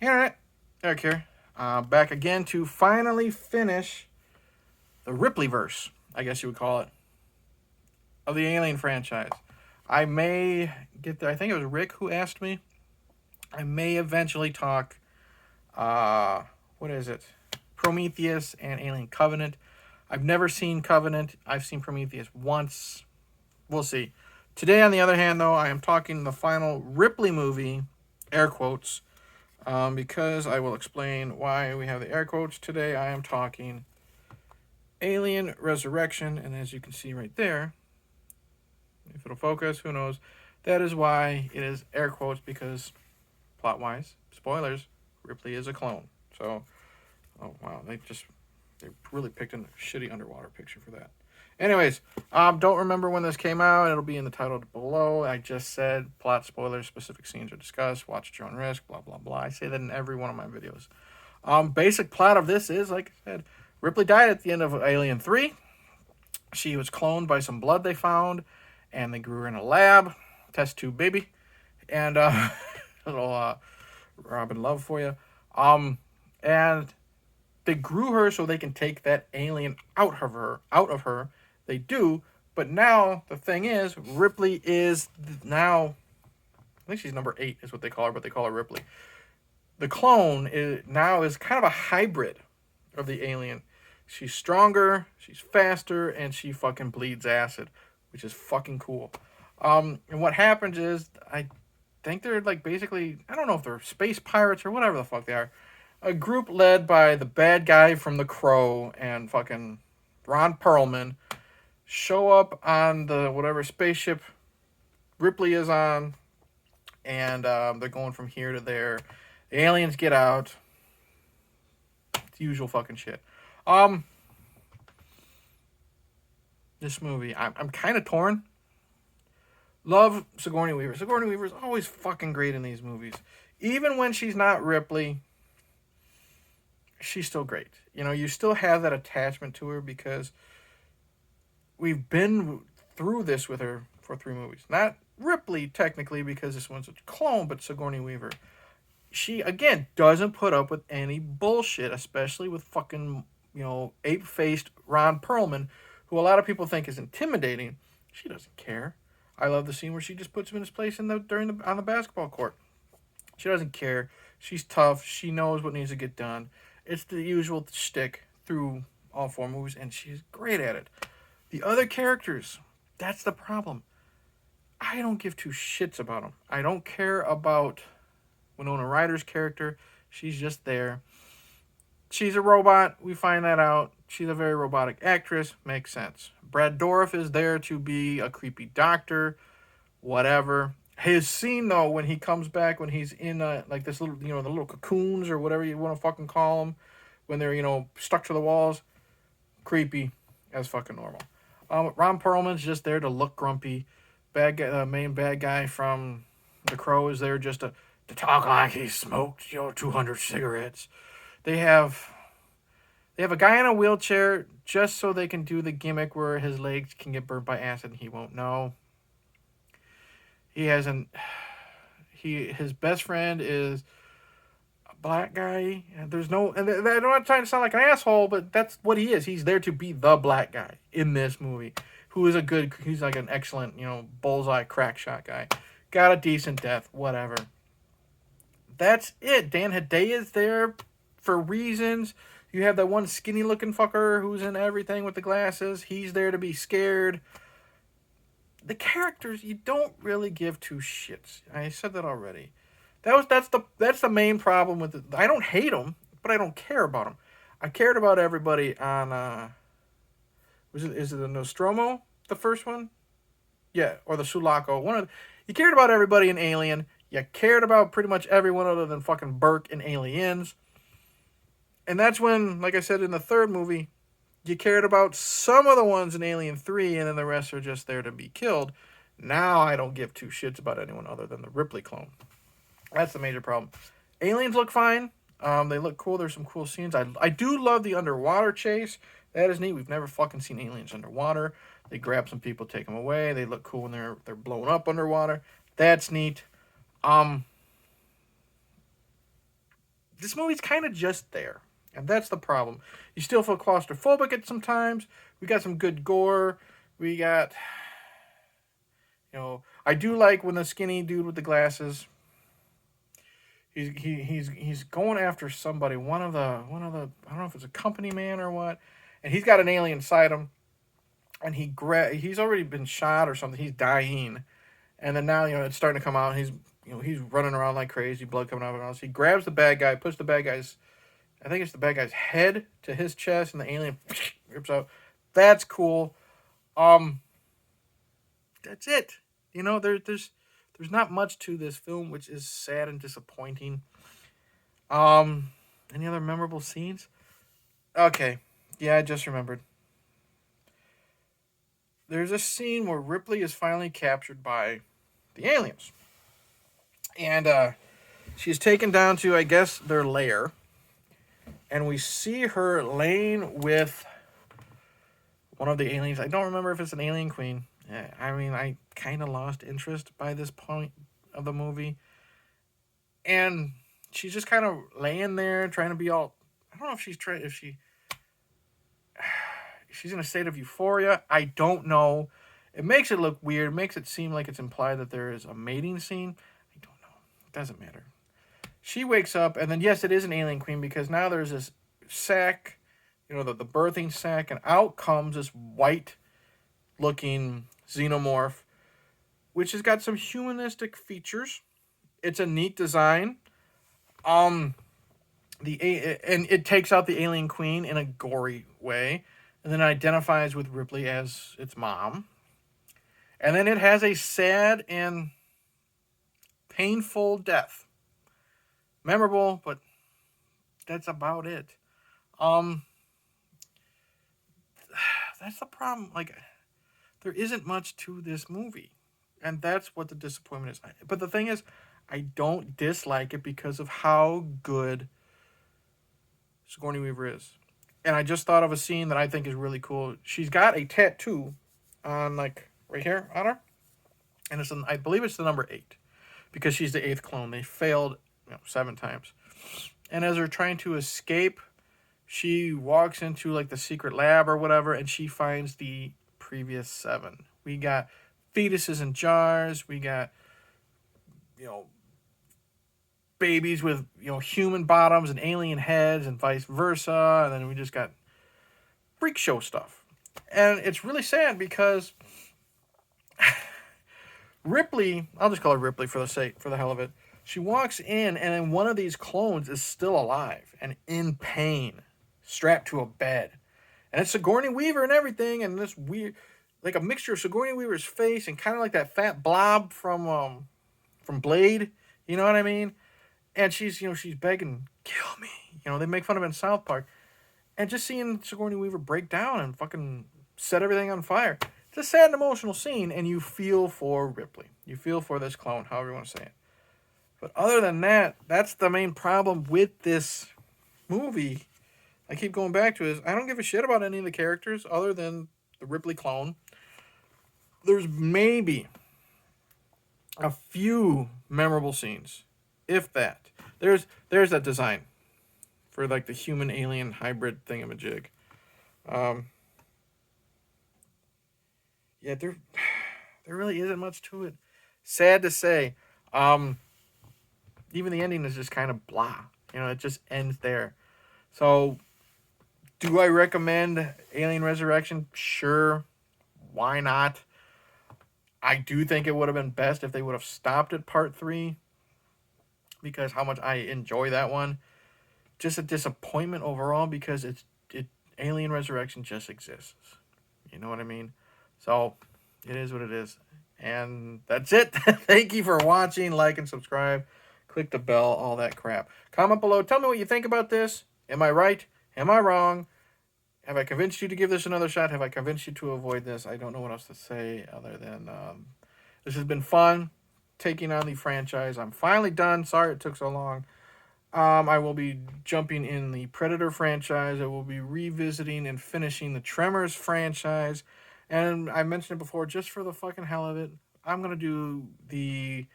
Hey, Internet, Eric here. Back again to finally finish the Ripley verse, I guess you would call it, of the Alien franchise. I may get there. I think it was Rick who asked me. I may eventually talk, what is it? Prometheus and Alien Covenant. I've never seen Covenant. I've seen Prometheus once. We'll see. Today, on the other hand, though, I am talking the final Ripley movie, air quotes, because I will explain why we have the air quotes today. I am talking Alien Resurrection, and as you can see right there, if it'll focus, who knows, that is why it is air quotes, because plot-wise, spoilers, Ripley is a clone. So, oh wow, they really picked a shitty underwater picture for that. Anyways, don't remember when this came out. It'll be in the title below. I just said plot spoilers, specific scenes are discussed. Watch at your own risk. Blah blah blah. I say that in every one of my videos. Basic plot of this is, like I said, Ripley died at the end of Alien 3. She was cloned by some blood they found, and they grew her in a lab, test tube baby, and a little Robin Love for you. And they grew her so they can take that alien out of her. They do, but now the thing is, Ripley is now, I think she's number 8 is what they call her, but they call her Ripley. The clone is kind of a hybrid of the alien. She's stronger, she's faster, and she fucking bleeds acid, which is fucking cool. And what happens is, I think they're like basically, I don't know if they're space pirates or whatever the fuck they are. A group led by the bad guy from The Crow and fucking Ron Perlman show up on the whatever spaceship Ripley is on, and they're going from here to there. The aliens get out. It's the usual fucking shit. This movie, I'm kind of torn. Love Sigourney Weaver. Sigourney Weaver is always fucking great in these movies. Even when she's not Ripley, she's still great. You know, you still have that attachment to her because we've been through this with her for 3 movies. Not Ripley, technically, because this one's a clone, but Sigourney Weaver. She, again, doesn't put up with any bullshit, especially with fucking, ape-faced Ron Perlman, who a lot of people think is intimidating. She doesn't care. I love the scene where she just puts him in his place on the basketball court. She doesn't care. She's tough. She knows what needs to get done. It's the usual shtick through all 4 movies, and she's great at it. The other characters, that's the problem. I don't give 2 shits about them. I don't care about Winona Ryder's character. She's just there. She's a robot. We find that out. She's a very robotic actress. Makes sense. Brad Dourif is there to be a creepy doctor. Whatever. His scene, though, when he comes back, when he's in like this little, the little cocoons or whatever you want to fucking call them, when they're, stuck to the walls, creepy as fucking normal. Ron Perlman's just there to look grumpy. Main bad guy from The Crow is there just to talk like he smoked, 200 cigarettes. They have a guy in a wheelchair just so they can do the gimmick where his legs can get burnt by acid and he won't know. His best friend is a black guy. And I'm not trying to sound like an asshole, but that's what he is. He's there to be the black guy in this movie, he's like an excellent, bullseye crack shot guy. Got a decent death, whatever. That's it. Dan Hedaya is there for reasons. You have that one skinny looking fucker who's in everything with the glasses. He's there to be scared. The characters, you don't really give 2 shits. I said that already. That's the main problem with it. I don't hate them, but I don't care about them. I cared about everybody on is it the Nostromo, the first one? Yeah, or the Sulaco. You cared about everybody in Alien. You cared about pretty much everyone other than fucking Burke in Aliens. And that's when, like I said in the 3rd movie, you cared about some of the ones in Alien 3, and then the rest are just there to be killed. Now I don't give 2 shits about anyone other than the Ripley clone. That's the major problem. Aliens look fine. They look cool. There's some cool scenes. I do love the underwater chase. That is neat. We've never fucking seen aliens underwater. They grab some people, take them away. They look cool when they're blown up underwater. That's neat. this movie's kind of just there. And that's the problem. You still feel claustrophobic at some times. We got some good gore. We got, I do like when the skinny dude with the glasses, he's going after somebody, one of the I don't know if it's a company man or what, and he's got an alien inside him, and he's already been shot or something. He's dying, and then now it's starting to come out. And he's running around like crazy, blood coming out of his. He grabs the bad guy, puts the bad guy's, I think it's the bad guy's head to his chest, and the alien rips out. That's cool. That's it. There's not much to this film, which is sad and disappointing. Any other memorable scenes? Okay, yeah, I just remembered. There's a scene where Ripley is finally captured by the aliens, and she's taken down to, I guess, their lair, and we see her laying with one of the aliens. I don't remember if it's an alien queen. I mean, I kind of lost interest by this point of the movie. And she's just kind of laying there trying to be all, I don't know if she's in a state of euphoria. I don't know. It makes it look weird. It makes it seem like it's implied that there is a mating scene. I don't know. It doesn't matter. She wakes up, and then yes, it is an alien queen, because now there's this sack, the birthing sack, and out comes this white looking xenomorph, which has got some humanistic features. It's a neat design. And it takes out the alien queen in a gory way, and then identifies with Ripley as its mom. And then it has a sad and painful death. Memorable, but that's about it. That's the problem. Like, there isn't much to this movie. And that's what the disappointment is. But the thing is, I don't dislike it because of how good Sigourney Weaver is. And I just thought of a scene that I think is really cool. She's got a tattoo on, like, right here on her. And I believe it's the number 8. Because she's the 8th clone. They failed 7 times. And as they're trying to escape, she walks into, like, the secret lab or whatever, and she finds the previous 7. We got fetuses in jars. We got, babies with, human bottoms and alien heads and vice versa. And then we just got freak show stuff. And it's really sad because Ripley, I'll just call her Ripley for the hell of it. She walks in, and then one of these clones is still alive and in pain, strapped to a bed. And it's Sigourney Weaver and everything, and this weird, like a mixture of Sigourney Weaver's face and kind of like that fat blob from Blade. You know what I mean? And she's begging, kill me. They make fun of it in South Park. And just seeing Sigourney Weaver break down and fucking set everything on fire. It's a sad and emotional scene, and you feel for Ripley. You feel for this clone, however you want to say it. But other than that, that's the main problem with this movie. I keep going back to is I don't give a shit about any of the characters other than the Ripley clone. There's maybe a few memorable scenes, if that. There's that design for like the human alien hybrid thingamajig. Yeah, there really isn't much to it. Sad to say. Even the ending is just kind of blah. It just ends there. So, do I recommend Alien Resurrection? Sure. Why not? I do think it would have been best if they would have stopped at part 3. Because how much I enjoy that one. Just a disappointment overall because Alien Resurrection just exists. You know what I mean? So, it is what it is. And that's it. Thank you for watching. Like and subscribe. Click the bell. All that crap. Comment below. Tell me what you think about this. Am I right? Am I wrong? Have I convinced you to give this another shot? Have I convinced you to avoid this? I don't know what else to say other than this has been fun. Taking on the franchise. I'm finally done. Sorry it took so long. I will be jumping in the Predator franchise. I will be revisiting and finishing the Tremors franchise. And I mentioned it before, just for the fucking hell of it, I'm going to do the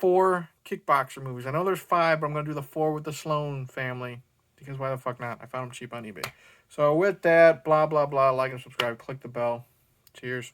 4 kickboxer movies. I know there's 5, but I'm going to do the 4 with the Sloan family. Because why the fuck not? I found them cheap on eBay. So with that, blah, blah, blah. Like and subscribe. Click the bell. Cheers.